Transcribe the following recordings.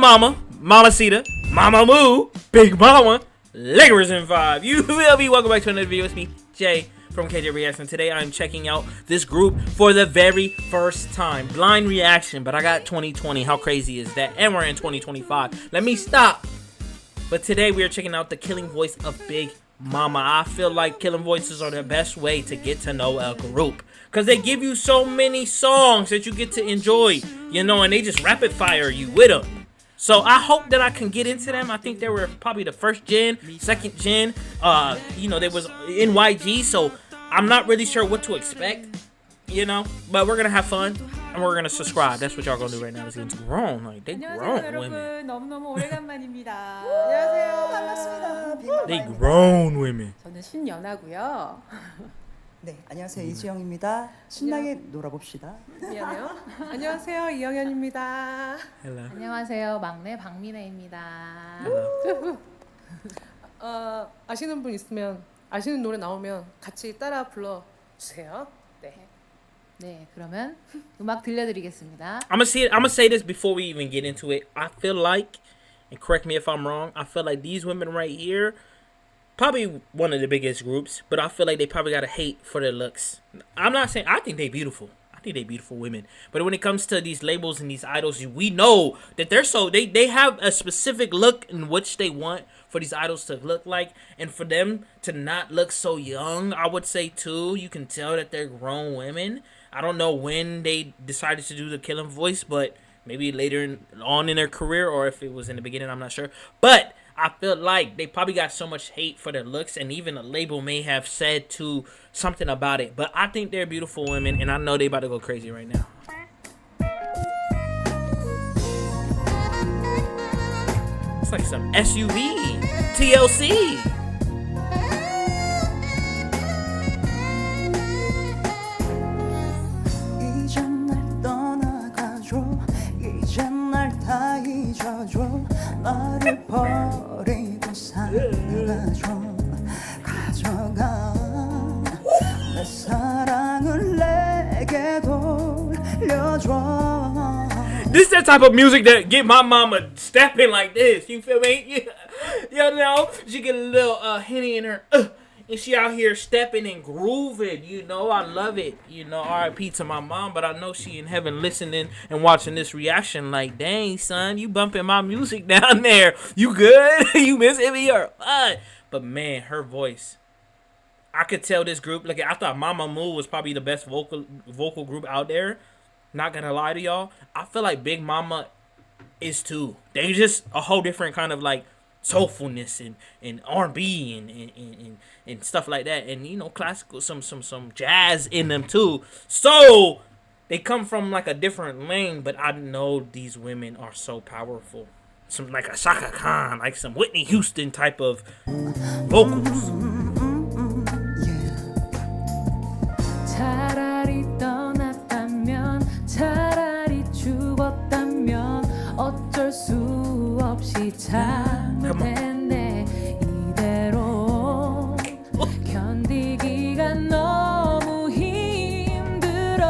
Mama, Mama Cita, Mama Moo, Big Mama, Lakers in 5. You will be welcome back to another video. It's me, Jay from KJ Reacts, and today I'm checking out this group for the very first time. Blind reaction, but I got 2020. How crazy is that? And we're in 2025. Let me stop. But today we are checking out the killing voice of Big Mama. I feel like killing voices are the best way to get to know a group, because they give you so many songs that you get to enjoy, you know, and they just rapid fire you with them. So I hope that I can get into them. I think they were probably the first gen, second gen. You know, they was NYG, so I'm not really sure what to expect, you know, but we're gonna have fun and we're gonna subscribe. That's what y'all gonna do right now. It's grown, like they grown women. 너무너무 오래간만입니다. 안녕하세요. 반갑습니다. They grown women. 저는 신연아고요. 네, 안녕하세요. 이수영입니다. 신나게 놀아봅시다. 미안해요. 안녕하세요. 이영현입니다. Hello. 안녕하세요. 막내 박민혜입니다. Hello. 아시는 분 있으면 아시는 노래 나오면 같이 따라 불러주세요. 네. 네, 그러면 음악 들려드리겠습니다. I'm gonna say this before we even get into it. I feel like, and correct me if I'm wrong, I feel like these women right here, probably one of the biggest groups, but I feel like they probably got a hate for their looks. I'm not saying, I think they beautiful. I think they beautiful women. But when it comes to these labels and these idols, we know that they have a specific look in which they want for these idols to look like, and for them to not look so young, I would say too. You can tell that they're grown women. I don't know when they decided to do the killing voice, but maybe later on in their career, or if it was in the beginning, I'm not sure. But I feel like they probably got so much hate for their looks, and even a label may have said to something about it. But I think they're beautiful women, and I know they about to go crazy right now. It's like some SUV, TLC. 이젠 날 떠나가줘. 이젠 날 다 잊어줘. 나를 버리고 살아가줘. 가져가 내 사랑을 내게 돌려줘. This is that type of music that get my mama stepping like this. You feel me? You know, she get a little Henny in her, and she out here stepping and grooving. You know, I love it. You know, R.I.P. to my mom, but I know she in heaven listening and watching this reaction. Like, dang, son, you bumping my music down there. You good? You missing me or what? But man, her voice. I could tell this group. Like, I thought Mama Moo was probably the best vocal group out there. Not gonna lie to y'all, I feel like Big Mama is too. They just a whole different kind of like soulfulness and R&B and stuff like that, and you know, classical, some jazz in them too. So they come from like a different lane, but I know these women are so powerful. Some like a Shaka Khan, like some Whitney Houston type of vocals. 차라리 떠났다면, 차라리 죽었다면 어쩔 수 없이 잘못했네. 이대로 견디기가 너무 힘들어.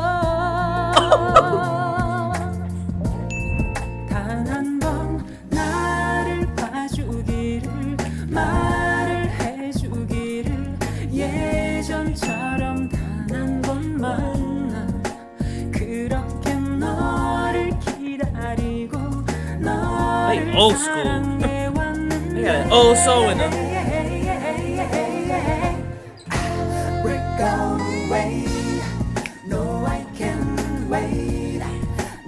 단 한 번 나를 봐주기를, 말을 해주기를, 예전처럼 단 만나 그렇게 너를 기다리고 너를 old school. 사랑해 왔는데 They got an old soul in them. We're going away. No, I can't wait.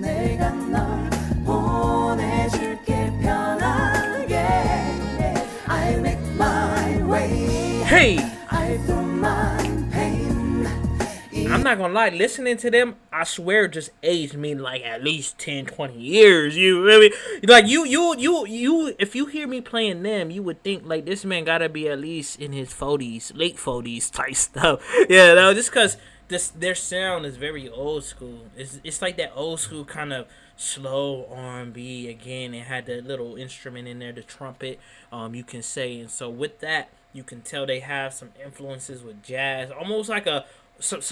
내가 널 보내줄게 편하게. I make my way. Hey! I feel my pain. I'm not gonna lie, listening to them, I swear just aged me like at least 10, 20 years. You really like you if you hear me playing them, you would think like this man gotta be at least in his 40s, late 40s type stuff. Yeah, no, just cause their sound is very old school. It's like that old school kind of slow R&B again. It had the little instrument in there, the trumpet, you can say, and so with that you can tell they have some influences with jazz, almost like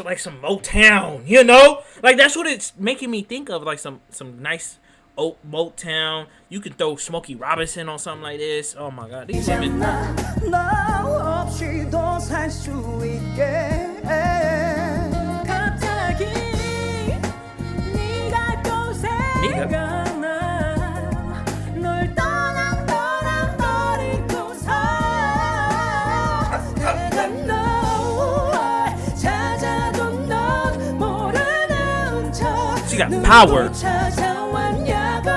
like some Motown, you know, like that's what it's making me think of, like some nice Motown. You can throw Smokey Robinson on something like this. Oh my God, these women. 나 없이도 살 수 있게 갑자기 네가 또 생각나 널 떠나버리고서 내가 널 찾아도 넌 모르는 척 She got power. 찾아왔냐고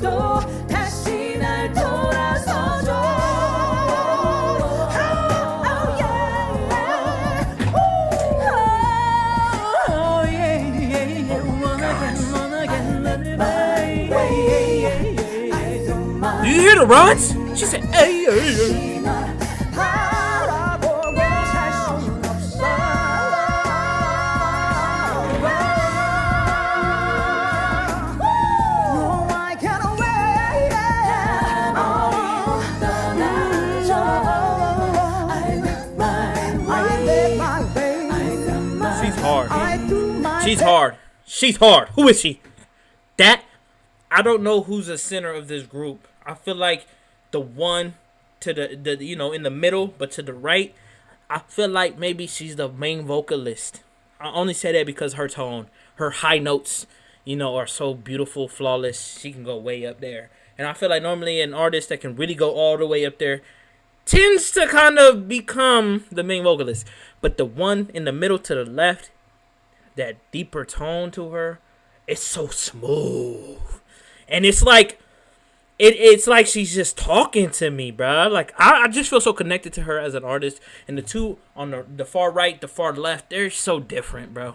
또 다시 날 돌아서줘. Do you hear the runs? She said, "Hey, hey, hey." 바라보고 살 순 없어 No, I can't wait She's hard. She's hard. She's hard. Who is she? That? I don't know who's the center of this group. I feel like the one to the you know, in the middle, but to the right, I feel like maybe she's the main vocalist. I only say that because her tone, her high notes, you know, are so beautiful, flawless. She can go way up there. And I feel like normally an artist that can really go all the way up there tends to kind of become the main vocalist. But the one in the middle to the left, that deeper tone to her, it's so smooth. And it's like, it's like she's just talking to me, bro. Like, I just feel so connected to her as an artist. And the two on the far right, the far left, they're so different, bro.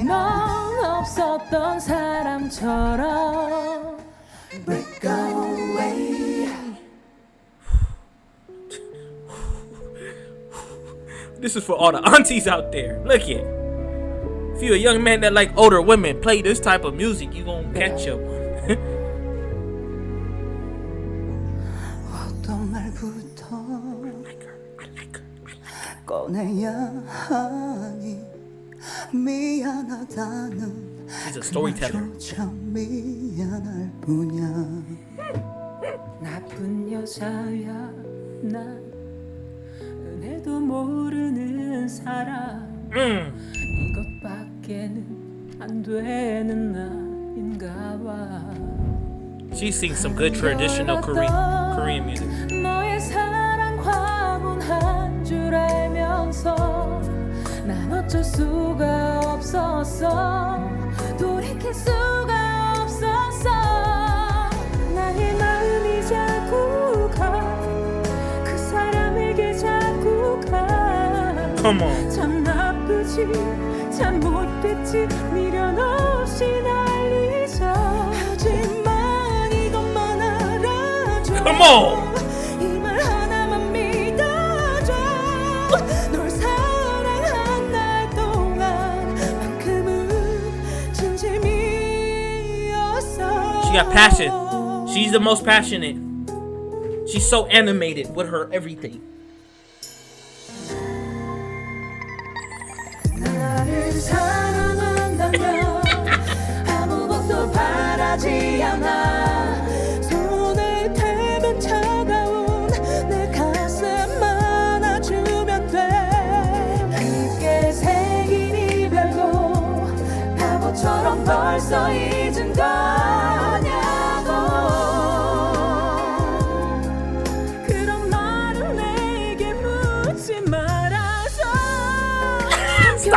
넌 없었던 사람처럼 Break away This is for all the aunties out there. Look it. If you're a young man that like older women, play this type of music, you gonna catch up. 어떤 말부터 꺼내야 하니 미안하다는 She's a storyteller. 참 미안할 뿐이야 나쁜 여자야 난 은혜도 모르는 사람 이것밖에는 안 되는 나인가 봐 She sings some good traditional Korean music. 너의 사랑 과분한 줄 알면서 난 어쩔 수가 없었어 돌이킬 수가 없었어 나의 마음이 자꾸 가그 사람에게 자꾸 가 Come on. 참 나쁘지 참 못됐지 미련 없이 날 잊어 하지만 이것만 알아줘 Come on. 이 말 하나만 믿어줘 널 사랑한 날 동안만큼은 진심이었어 She got passion. She's the most passionate. She's so animated with her everything. 나를 사랑한다면 아무것도 바라지 않아 손을 대면 차가운 내 가슴 안아주면 돼 깊게 새긴 이별도 바보처럼 벌써 잊은 거냐고 그런 말은 내게 묻지 말아줘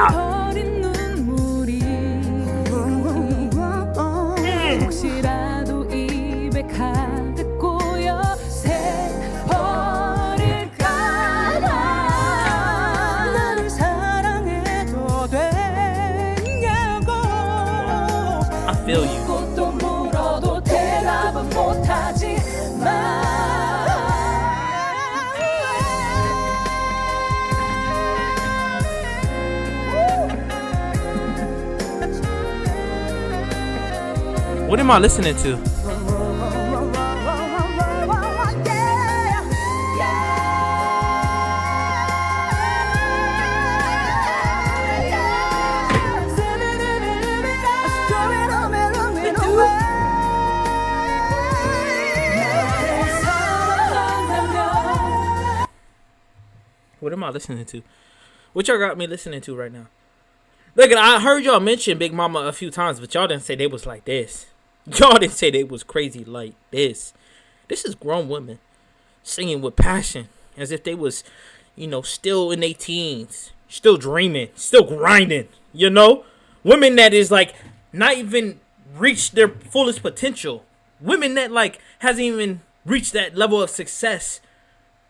버린 눈물이 혹시라도 입에 가득 고여 새버릴까봐 나를 사랑해도 되냐고 I feel you. 또 물어도 대답은 못하지만 What am I listening to? What am I listening to? What y'all got me listening to right now? Look, I heard y'all mention Big Mama a few times, but y'all didn't say they was like this. Y'all didn't say they was crazy like this. This is grown women singing with passion, as if they was, still in their teens, still dreaming, still grinding. Women that is like not even reached their fullest potential. Women that like hasn't even reached that level of success.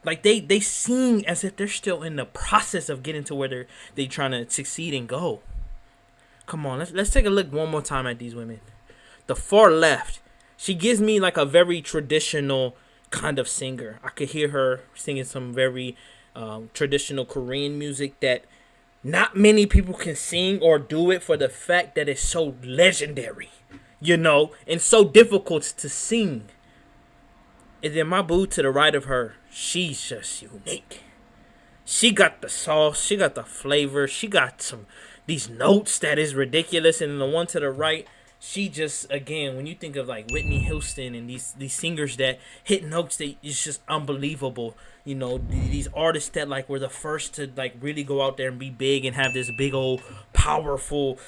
Like they sing as if they're still in the process of getting to where they trying to succeed and go. Come on, let's take a look one more time at these women. The far left, she gives me like a very traditional kind of singer. I could hear her singing some very traditional Korean music that not many people can sing or do it for the fact that it's so legendary, and so difficult to sing. And then my boo to the right of her, she's just unique. She got the sauce, she got the flavor, she got these notes that is ridiculous. And the one to the right, she just, again, when you think of like Whitney Houston and these singers that hit notes that is just unbelievable. These artists that like were the first to like really go out there and be big and have this big old powerful,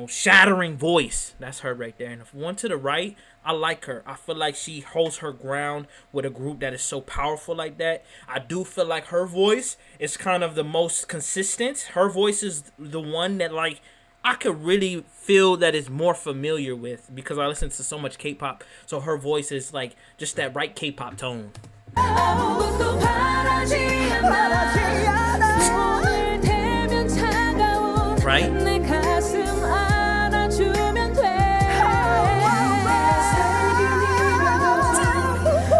shattering voice. That's her right there. And the one to the right, I like her. I feel like she holds her ground with a group that is so powerful like that. I do feel like her voice is kind of the most consistent. Her voice is the one that like I could really feel that is more familiar with because I listen to so much K-pop. So her voice is like just that right K-pop tone. 아무것도 바라지 않아 손을 대면 차가운 Right? 내 가슴 안아주면 돼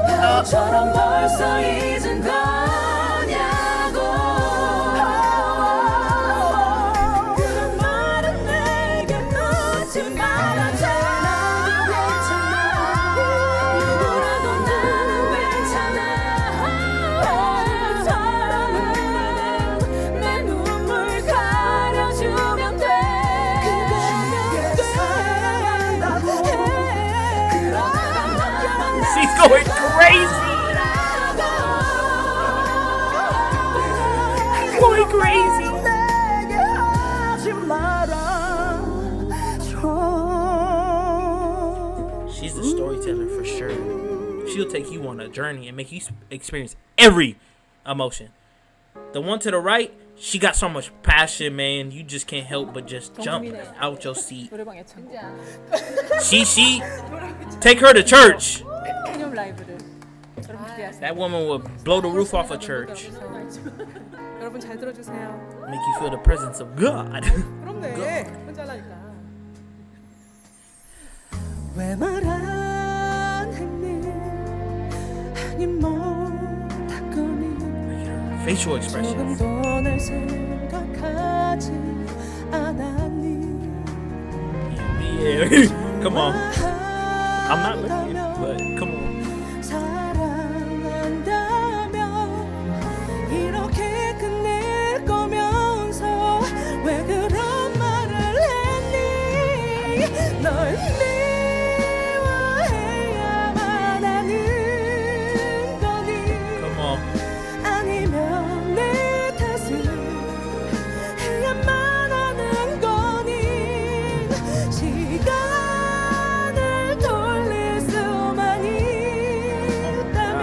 바보처럼 벌써 잊은 거냐고 그런 말은 내게 묻지 말아줘 나도 괜찮아 누구라도 나는 괜찮아 사랑은 내 눈물 가려주면 돼 그대는 사랑한다고 그러다가 나만 She's going crazy. Going crazy. 내게 하지 말아줘. She's a storyteller for sure. She'll take you on a journey and make you experience every emotion. The one to the right, she got so much passion, man. You just can't help but just jump out your seat. 노래방 애창곡 She take her to church. 기념 라이브를 여러분 기대하세요. That woman would blow the roof off a church. 여러분 잘 들어주세요. Make you feel the presence of God. 그렇네. 혼자 하니까. 왜 말 안 했니? 아니 못했거니? Facial 조금 expression. 더 날 생각하지 않았니? Yeah. Come on. I'm not with you, but come on. 사랑한다면 이렇게 끝낼 거면서 왜 그런 말을 했니? 널 미워해야만 하는 거니? Come on. 아니면 내 탓을 해야만 하는 거니? 시간을 돌릴 수만 있다면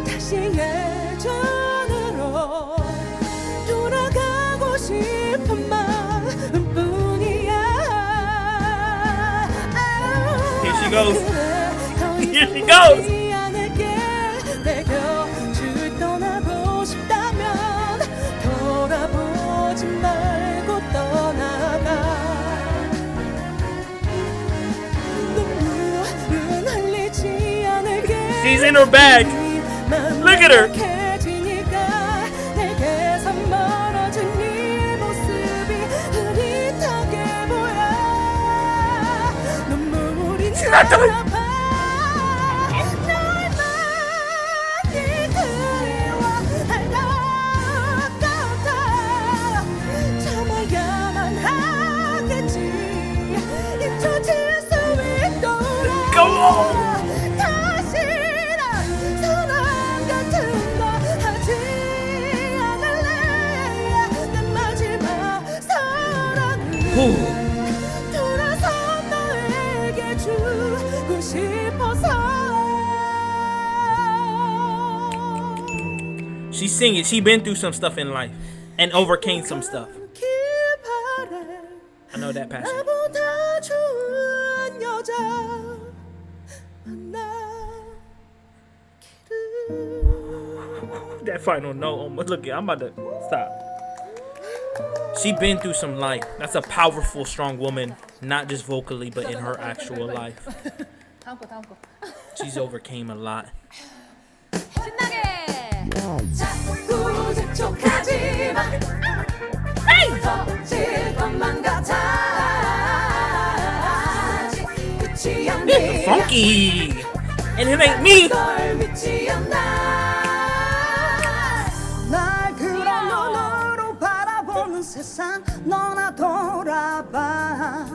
다시 예전으로 돌아가고 싶은 마음뿐이야. Here she goes. Here she goes. 내 곁을 떠나고 싶다면 돌아보지 말고 떠나가. 눈물은 흘리지 않을게. She's in her bag. Look at her. 내게서 멀어진 네 모습이 흐릿하게 보여. 눈물이 not done. 나봐. 널 많이 그리워할 것 같아. 참아야만 하겠지. 잊혀질 수 있도록. Come on. 다시는 사랑 같은 거 하지 돌아서 너에게 주고 싶어서. She's singing. She been through some stuff in life and overcame some stuff. I know that passion. 나보다 좋은 여자 만나기를. That final note. Look, I'm about to stop. She been through some life. That's a powerful, strong woman, not just vocally, but in her actual life. 다음 거. She's overcame a lot. 신나게. 자꾸 재촉하지 마. 터질 것만 같아. 아직 끝이 아니야. Funky, and it ain't me. 널 믿지 않나. 날 그런 눈으로 바라보는 세상 너나 돌아봐.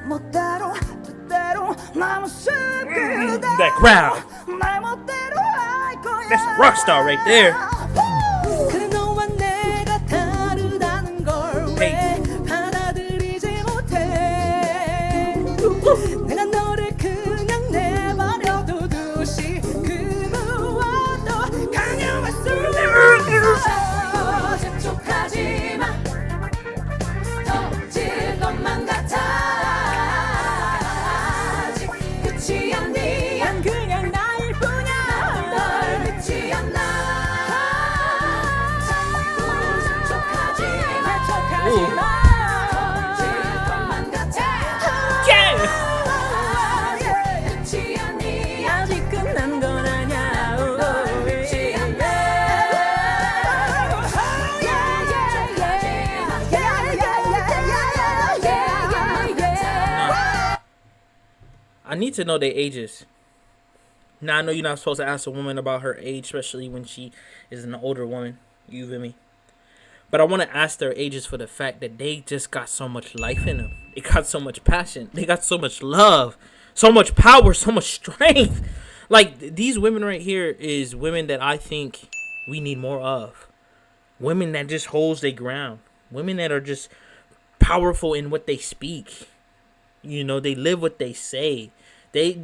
멋대로 뜻대로 나 모습 그대로. That crowd. 날 멋대로 할 거야. That's a rock star right there. 그래 너와 내가 다르다는 걸 왜 받아들이지 못해. 내가 너를 그냥 내버려도 듯이 그 무엇도 강요할 수 없어. 재촉하지 마. 터질 것만 같아. 아직 끝이 아니야. 그냥 나일 뿐이야. 널 믿지 않나. I need to know their ages. Now I know you're not supposed to ask a woman about her age, especially when she is an older woman. You feel me? But I want to ask their ages for the fact that they just got so much life in them. They got so much passion. They got so much love, so much power, so much strength. Like, these women right here is women that I think we need more of. Women that just holds their ground. Women that are just powerful in what they speak. You know, they live what they say.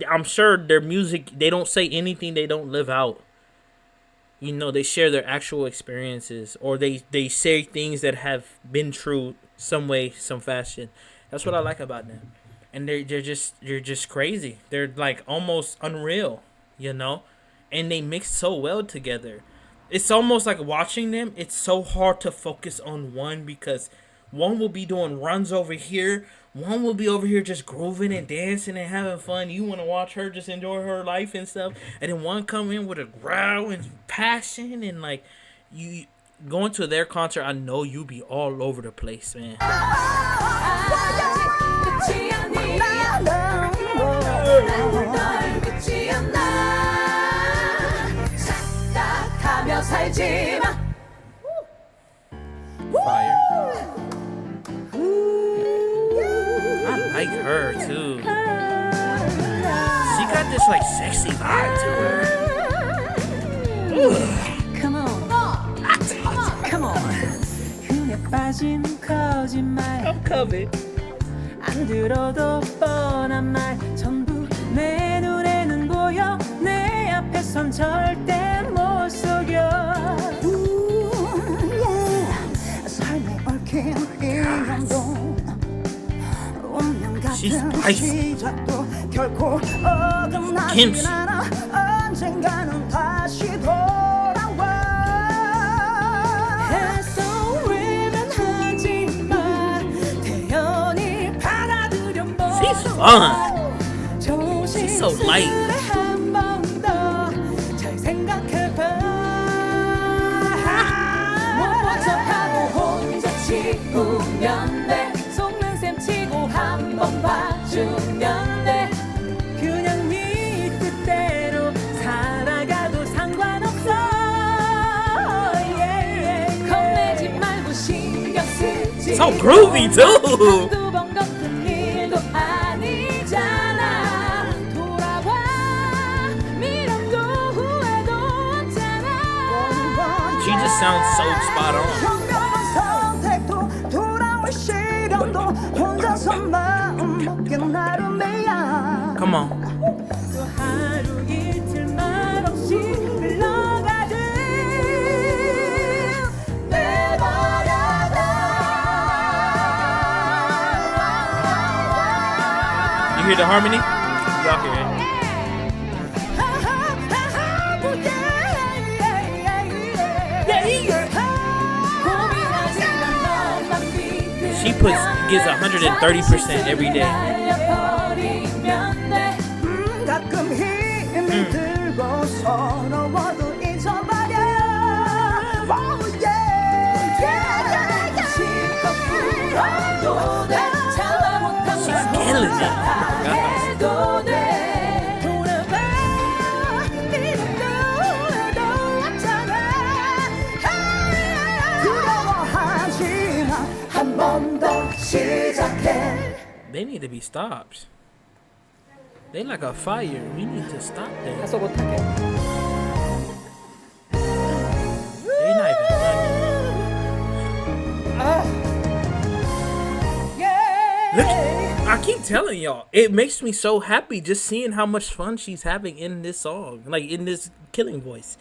I'm sure their music, they don't say anything they don't live out. You know, they share their actual experiences, or they say things that have been true some way, some fashion. That's what I like about them. And they're just crazy. They're like almost unreal, you know? And they mix so well together. It's almost like watching them, it's so hard to focus on one, because one will be doing runs over here, one will be over here just grooving and dancing and having fun. You want to watch her just enjoy her life and stuff. And then one come in with a growl and passion, and like, you going to their concert, I know you be all over the place, man. Fire. I like her too. She got this like sexy vibe to her. Come on. Come on. 흥에 빠진 거짓말. I'm covered. 안 들어도 뻔한 말 전부 내 눈에는 보여. 내 앞에선 절대 못 속여. 삶에 얽힌 이 감동. 운명 같은 시작도 결코 어긋나지 않아. 언젠가는 다시 돌아와. 애써외면 하지마. 태연히 받아들여 봐. She's fun. She's so light. 잘 생각해봐. 못본 척하고 혼자 치우면 돼. 속는 셈 치고 한 번 봐주면 돼. 그냥 네 뜻대로 살아가도 상관없어. 겁내지 말고 신경 쓰지. So groovy too. 한두 번 겪은 일도 아니잖아. 돌아와. 미련도 후회도 없잖아. She just sounds so spot on. 현명한 선택도 돌아올 시련도 혼자 또 하루 이틀 말없이 흘러가듯 You hear the harmony? Y'all hear it. She gives 130% every day. 가끔 힘이 들고 서러워도 잊어버려. Oh yeah. 실컷 울어도 돼. 참아 못한 She's killing it. 해도 돼. 돌아봐. 이름도 왔잖아. 두려워하지 마. 한 번 더 시작해. They need to be stopped. They like a fire. We need to stop them. 다소 못하게. They not even Look, I keep telling y'all, it makes me so happy just seeing how much fun she's having in this song, like in this Killing Voice.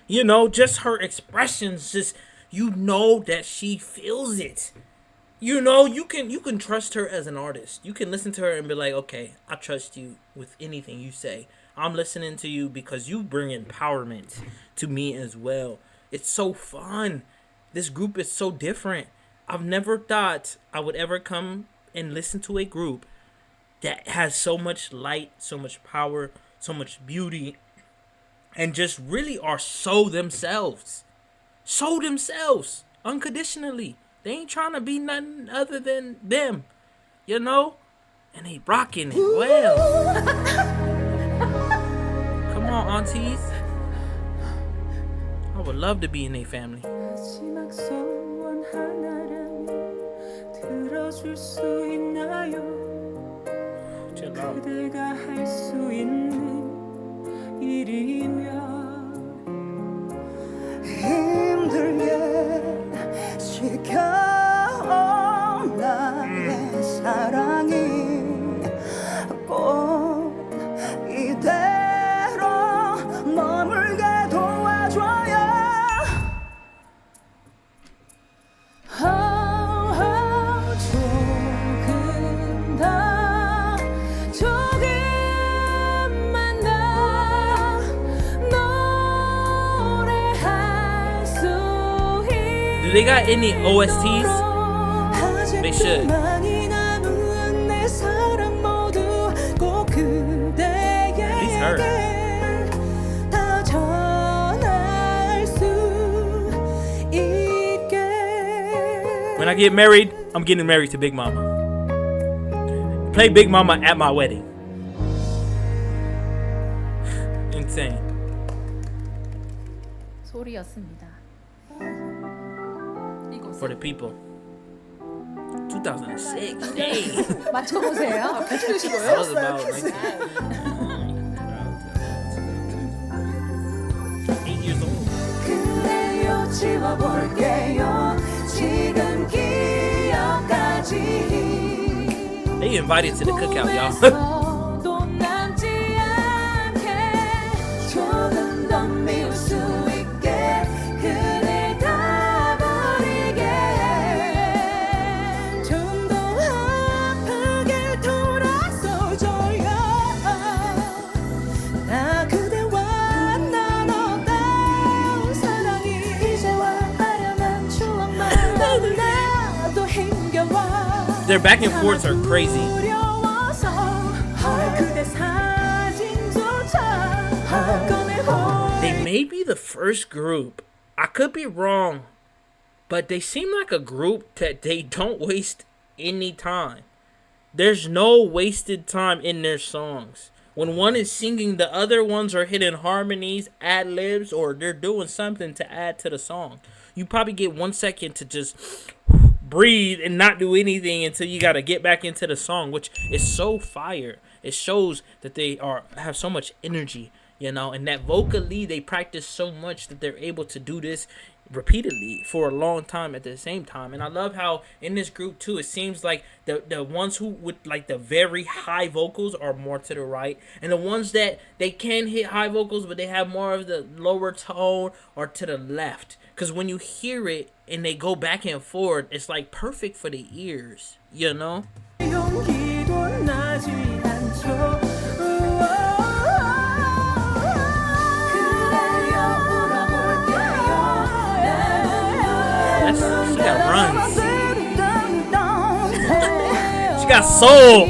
You know, just her expressions, just you know that she feels it. You know, you can trust her as an artist. You can listen to her and be like, okay, I trust you with anything you say. I'm listening to you because you bring empowerment to me as well. It's so fun. This group is so different. I've never thought I would ever come and listen to a group that has so much light, so much power, so much beauty, and just really are so themselves. So themselves, unconditionally. They ain't trying to be nothing other than them, you know? And they rocking it well. Come on, aunties. I would love to be in a family. 마지막 소원 하나라면 들어줄 수 있나요? Chill out. 그대가 할 수 있는 일이면 힘들게 지켜온 나의 사랑이 꼭 이대로 머물게 도와줘요. 조금 더 조금만 더 노래할 수 Do they got any OSTs? They should. At least her. When I get married, I'm getting married to Big Mama. Play Big Mama at my wedding. Insane. 소리였습니다. 이거 For the people. 2006. Dang. 맞춰보세요. That was about 8 years old. 그래요 지워볼게요 지금 기억까지 They invited to the cookout, y'all. 또 남지 않게 조금 더 미울 수 있게 그댈 다 버리게 좀 더 아프게 돌아서줘요 나 그대와 나눴던 사랑이 이제와 아련한 추억만 나도 힘겨워 Their back and forths are crazy. They may be the first group. I could be wrong, but they seem like a group that they don't waste any time. There's no wasted time in their songs. When one is singing, the other ones are hitting harmonies, ad-libs, or they're doing something to add to the song. You probably get 1 second to just breathe and not do anything until you got to get back into the song, which is so fire. It shows that they have so much energy you know, and that vocally they practice so much that they're able to do this repeatedly for a long time at the same time. And I love how in this group too, it seems like the ones who with like the very high vocals are more to the right, and the ones that they can hit high vocals but they have more of the lower tone are to the left. Because when you hear it and they go back and forth, it's like perfect for the ears, you know. 용기도 나지 않죠. She got runs. She got soul.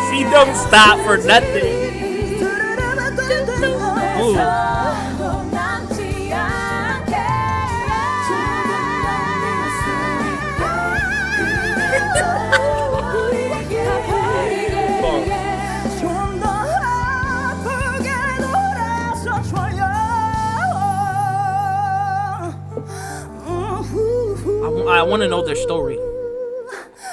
She don't stop for nothing. Ooh. I want to know their story.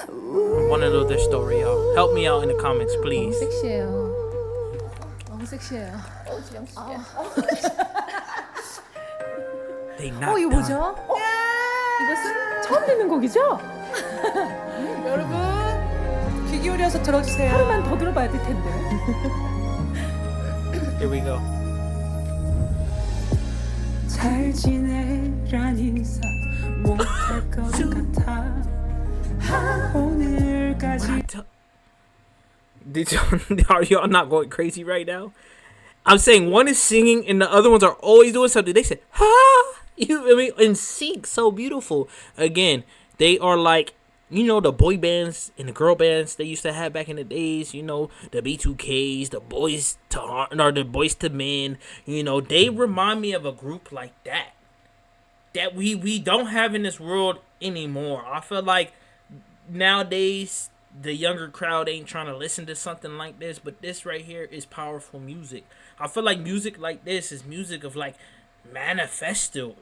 I want to know their story, y'all. Help me out in the comments, please. 섹시해요. 너무 섹시해요. They not 이거 done. 뭐죠? 이거 처음 듣는 곡이죠? 여러분 귀 기울여서 들어주세요. 하루만 더 들어봐야 될 텐데. Here we go. 잘 지내란 인사 못할 것 같아 오늘까지 Are y'all not going crazy right now? I'm saying one is singing and the other ones are always doing something. They said, "Ha!" You feel me? In sync, so beautiful. Again, they are like, you know, the boy bands and the girl bands they used to have back in the days. You know, the B2Ks, the Boys to the Boys to Men. You know, they remind me of a group like that we don't have in this world anymore. I feel like nowadays the younger crowd ain't trying to listen to something like this, but this right here is powerful music. I feel like music like this is music of like manifesto,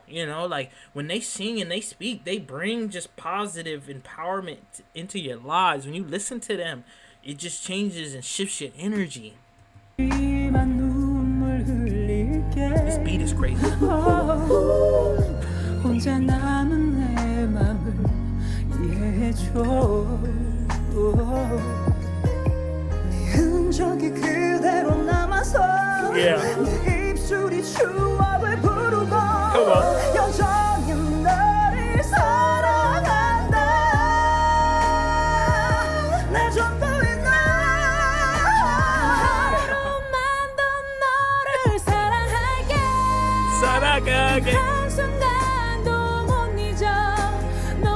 you know, like when they sing and they speak, they bring just positive empowerment into your lives. When you listen to them, it just changes and shifts your energy. This beat is crazy. 혼자 남은 내 맘을 이해해줘 네 흔적이 그대로 남아서 Yeah. 내 입술이 추억을 부르고 Come on. 여전히 너를 사랑한다 내 전부인 나 하루만 더 너를 사랑할게 사랑하게. 한순간도 못 잊어 너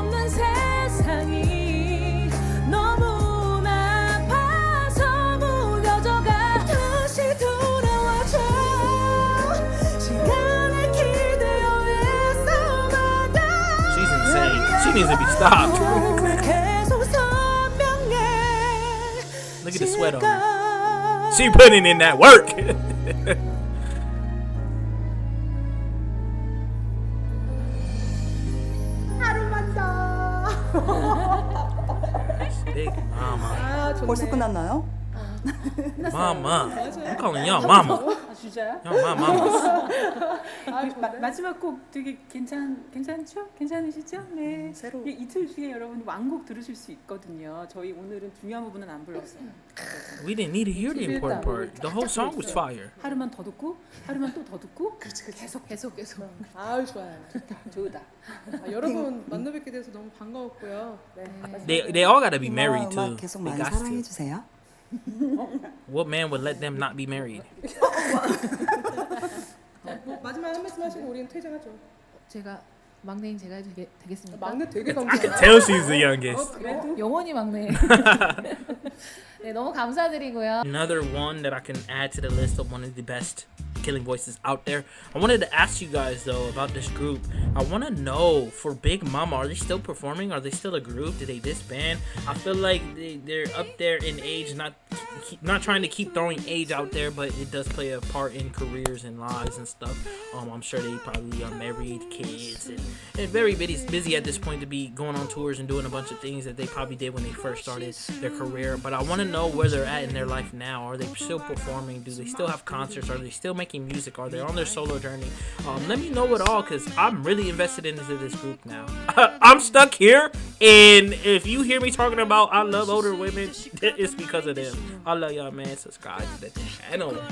없는 세상이 너무나 아파서 무뎌져가 다시 돌아와줘 시간을 기대어 있어마다 She's insane. She needs to be stopped. 계속 선명해 Look at the sweat on her. She putting in that work. Big mama. 아 좋네. 벌써 끝났나요? Mama. I'm calling y'all mama. 아 진짜요? Y'all my mamas. 마지막 곡 되게 괜찮죠? 괜찮으시죠? 네. 새로. 이틀 뒤에 여러분 완곡 들으실 수 있거든요. 저희 오늘은 중요한 부분은 안 불렀어요. We didn't need to hear the important part. The whole song was fire. 하루만 더 듣고, 하루만 또 더 듣고, 계속. 아유 좋아요. 좋다. 아, 여러분 만나 뵙게 돼서 너무 반가웠고요. 네. They all gotta be married 음악 too. 계속 They 많이 got 사랑해 to. 주세요. What man would let them not be married? 뭐 마지막 한 말씀 하시고 우리는 퇴장하죠. 제가 막내인 제가 해도 되겠습니까? 막내 되게 I can 감사해요. tell she's the youngest. 그래도 영원히 막내. 네, 너무 감사드리고요. Another one that I can add to the list of one of the best Killing Voices out there. I wanted to ask you guys though about this group. I want to know, for Big Mama, are they still performing? Are they still a group? Did they disband? I feel like they're up there in age, not trying to keep throwing age out there, but it does play a part in careers and lives and stuff. I'm sure they probably are married, kids, and very busy at this point to be going on tours and doing a bunch of things that they probably did when they first started their career. But I want to know where they're at in their life now. Are they still performing? Do they still have concerts? Are they still making music? Are they on their solo journey? Let me know it all, because I'm really invested into this group now. I'm stuck here, and if you hear me talking about I love older women, it's because of them. I love y'all, man. Subscribe to the channel.